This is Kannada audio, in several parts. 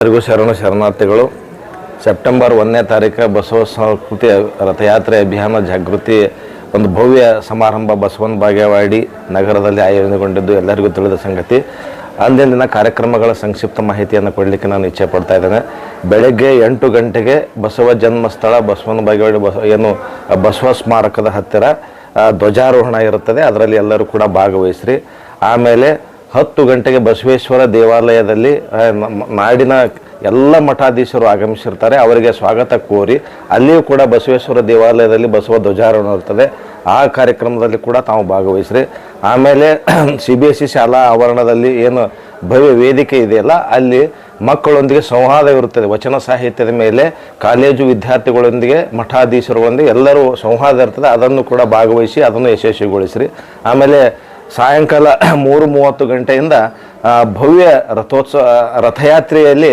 ಎಲ್ಲರಿಗೂ ಶರಣಾರ್ಥಿಗಳು. ಸೆಪ್ಟೆಂಬರ್ 1ನೇ ತಾರೀಕು ಬಸವ ಸಂಸ್ಕೃತಿ ರಥಯಾತ್ರೆ ಅಭಿಯಾನ ಜಾಗೃತಿ ಒಂದು ಭವ್ಯ ಸಮಾರಂಭ ಬಸವನ ಬಾಗೇವಾಡಿ ನಗರದಲ್ಲಿ ಆಯೋಜನೆಗೊಂಡಿದ್ದು ಎಲ್ಲರಿಗೂ ತಿಳಿದ ಸಂಗತಿ. ಅಂದಿನ ದಿನ ಕಾರ್ಯಕ್ರಮಗಳ ಸಂಕ್ಷಿಪ್ತ ಮಾಹಿತಿಯನ್ನು ಕೊಡಲಿಕ್ಕೆ ನಾನು ಇಚ್ಛೆ ಪಡ್ತಾ ಇದ್ದೇನೆ. ಬೆಳಗ್ಗೆ 8 ಗಂಟೆಗೆ ಬಸವ ಜನ್ಮಸ್ಥಳ ಬಸವನ ಬಾಗೇವಾಡಿ ಬಸವ ಸ್ಮಾರಕದ ಹತ್ತಿರ ಧ್ವಜಾರೋಹಣ ಇರುತ್ತದೆ. ಅದರಲ್ಲಿ ಎಲ್ಲರೂ ಕೂಡ ಭಾಗವಹಿಸ್ರಿ. ಆಮೇಲೆ 10 ಗಂಟೆಗೆ ಬಸವೇಶ್ವರ ದೇವಾಲಯದಲ್ಲಿ ನಾಡಿನ ಎಲ್ಲ ಮಠಾಧೀಶರು ಆಗಮಿಸಿರ್ತಾರೆ. ಅವರಿಗೆ ಸ್ವಾಗತ ಕೋರಿ ಅಲ್ಲಿಯೂ ಕೂಡ ಬಸವೇಶ್ವರ ದೇವಾಲಯದಲ್ಲಿ ಬಸವ ಧ್ವಜಾರೋಹಣ ಇರ್ತದೆ. ಆ ಕಾರ್ಯಕ್ರಮದಲ್ಲಿ ಕೂಡ ತಾವು ಭಾಗವಹಿಸ್ರಿ. ಆಮೇಲೆ CBSE ಶಾಲಾ ಆವರಣದಲ್ಲಿ ಏನು ಭವ್ಯ ವೇದಿಕೆ ಇದೆಯಲ್ಲ, ಅಲ್ಲಿ ಮಕ್ಕಳೊಂದಿಗೆ ಸಂವಾದ ಇರುತ್ತದೆ. ವಚನ ಸಾಹಿತ್ಯದ ಮೇಲೆ ಕಾಲೇಜು ವಿದ್ಯಾರ್ಥಿಗಳೊಂದಿಗೆ ಮಠಾಧೀಶರುಗಳೊಂದಿಗೆ ಎಲ್ಲರೂ ಸಂವಾದ ಇರ್ತದೆ. ಅದನ್ನು ಕೂಡ ಭಾಗವಹಿಸಿ ಅದನ್ನು ಯಶಸ್ವಿಗೊಳಿಸ್ರಿ. ಆಮೇಲೆ ಸಾಯಂಕಾಲ 3:30 ಗಂಟೆಯಿಂದ ಭವ್ಯ ರಥಯಾತ್ರೆಯಲ್ಲಿ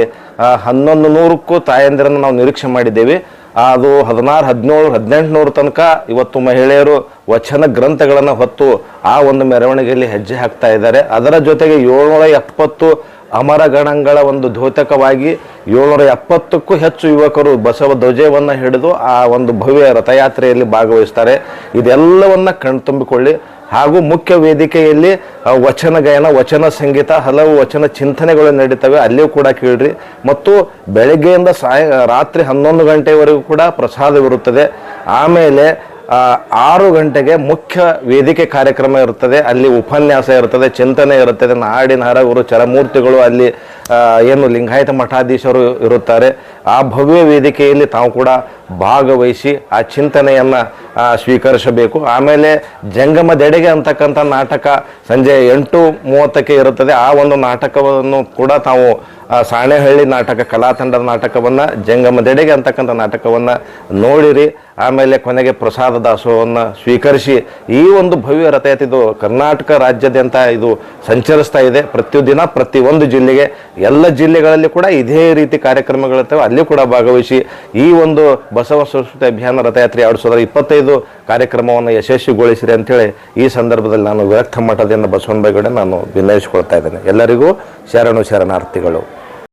1100ಕ್ಕೂ ತಾಯಂದಿರನ್ನು ನಾವು ನಿರೀಕ್ಷೆ ಮಾಡಿದ್ದೇವೆ. ಅದು 16, 17, 1800 ತನಕ ಇವತ್ತು ಮಹಿಳೆಯರು ವಚನ ಗ್ರಂಥಗಳನ್ನು ಹೊತ್ತು ಆ ಒಂದು ಮೆರವಣಿಗೆಯಲ್ಲಿ ಹೆಜ್ಜೆ ಹಾಕ್ತಾ ಇದ್ದಾರೆ. ಅದರ ಜೊತೆಗೆ 770 ಅಮರಗಣಗಳ ಒಂದು ದ್ಯೋತಕವಾಗಿ 770ಕ್ಕೂ ಹೆಚ್ಚು ಯುವಕರು ಬಸವ ಧ್ವಜವನ್ನು ಹಿಡಿದು ಆ ಒಂದು ಭವ್ಯ ರಥಯಾತ್ರೆಯಲ್ಲಿ ಭಾಗವಹಿಸ್ತಾರೆ. ಇದೆಲ್ಲವನ್ನ ಕಣ್ತುಂಬಿಕೊಳ್ಳಿ. ಹಾಗೂ ಮುಖ್ಯ ವೇದಿಕೆಯಲ್ಲಿ ವಚನ ಗಾಯನ, ವಚನ ಸಂಗೀತ, ಹಲವು ವಚನ ಚಿಂತನೆಗಳು ನಡೀತವೆ. ಅಲ್ಲಿಯೂ ಕೂಡ ಕೇಳ್ರಿ. ಮತ್ತು ಬೆಳಗ್ಗೆಯಿಂದ ರಾತ್ರಿ 11 ಗಂಟೆವರೆಗೂ ಕೂಡ ಪ್ರಸಾದವಿರುತ್ತದೆ. ಆಮೇಲೆ 6 ಗಂಟೆಗೆ ಮುಖ್ಯ ವೇದಿಕೆ ಕಾರ್ಯಕ್ರಮ ಇರುತ್ತದೆ. ಅಲ್ಲಿ ಉಪನ್ಯಾಸ ಇರುತ್ತದೆ, ಚಿಂತನೆ ಇರುತ್ತದೆ. ನಾಡಿನ ಹರಗುರು ಚರಮೂರ್ತಿಗಳು ಅಲ್ಲಿ ಏನು ಲಿಂಗಾಯತ ಮಠಾಧೀಶರು ಇರುತ್ತಾರೆ. ಆ ಭವ್ಯ ವೇದಿಕೆಯಲ್ಲಿ ತಾವು ಕೂಡ ಭಾಗವಹಿಸಿ ಆ ಚಿಂತನೆಯನ್ನು ಸ್ವೀಕರಿಸಬೇಕು. ಆಮೇಲೆ ಜಂಗಮದೆಡೆಗೆ ಅಂತಕ್ಕಂಥ ನಾಟಕ ಸಂಜೆ 8:30ಕ್ಕೆ ಇರುತ್ತದೆ. ಆ ಒಂದು ನಾಟಕವನ್ನು ಕೂಡ ತಾವು ಸಾಣೆಹಳ್ಳಿ ನಾಟಕ ಕಲಾತಂಡದ ನಾಟಕವನ್ನು, ಜಂಗಮದೆಡೆಗೆ ಅಂತಕ್ಕಂಥ ನಾಟಕವನ್ನು ನೋಡಿರಿ. ಆಮೇಲೆ ಕೊನೆಗೆ ಪ್ರಸಾದ ದಾಸೋಹವನ್ನು ಸ್ವೀಕರಿಸಿ ಈ ಒಂದು ಭವ್ಯ ರಥಯಾತ್ರೆ ಇದು ಕರ್ನಾಟಕ ರಾಜ್ಯಾದ್ಯಂತ ಇದು ಸಂಚರಿಸ್ತಾ ಇದೆ. ಪ್ರತಿದಿನ ಪ್ರತಿಯೊಂದು ಜಿಲ್ಲೆಗೆ, ಎಲ್ಲ ಜಿಲ್ಲೆಗಳಲ್ಲಿ ಕೂಡ ಇದೇ ರೀತಿ ಕಾರ್ಯಕ್ರಮಗಳಿರ್ತವೆ. ಅಲ್ಲಿ ಕೂಡ ಭಾಗವಹಿಸಿ ಈ ಒಂದು ಬಸವ ಸಂಸ್ಕೃತಿ ಅಭಿಯಾನ ರಥಯಾತ್ರೆ 2025 ಕಾರ್ಯಕ್ರಮವನ್ನು ಯಶಸ್ವಿಗೊಳಿಸಿರಿ ಅಂತೇಳಿ ಈ ಸಂದರ್ಭದಲ್ಲಿ ನಾನು ವಿರಕ್ತ ಮಠದಿಂದ ಬಸವನ ಬಾಗೇವಾಡಿ ನಾನು ವಿನಯಿಸಿಕೊಳ್ತಾ ಇದ್ದೇನೆ. ಎಲ್ಲರಿಗೂ ಶರಣಾರ್ಥಿಗಳು.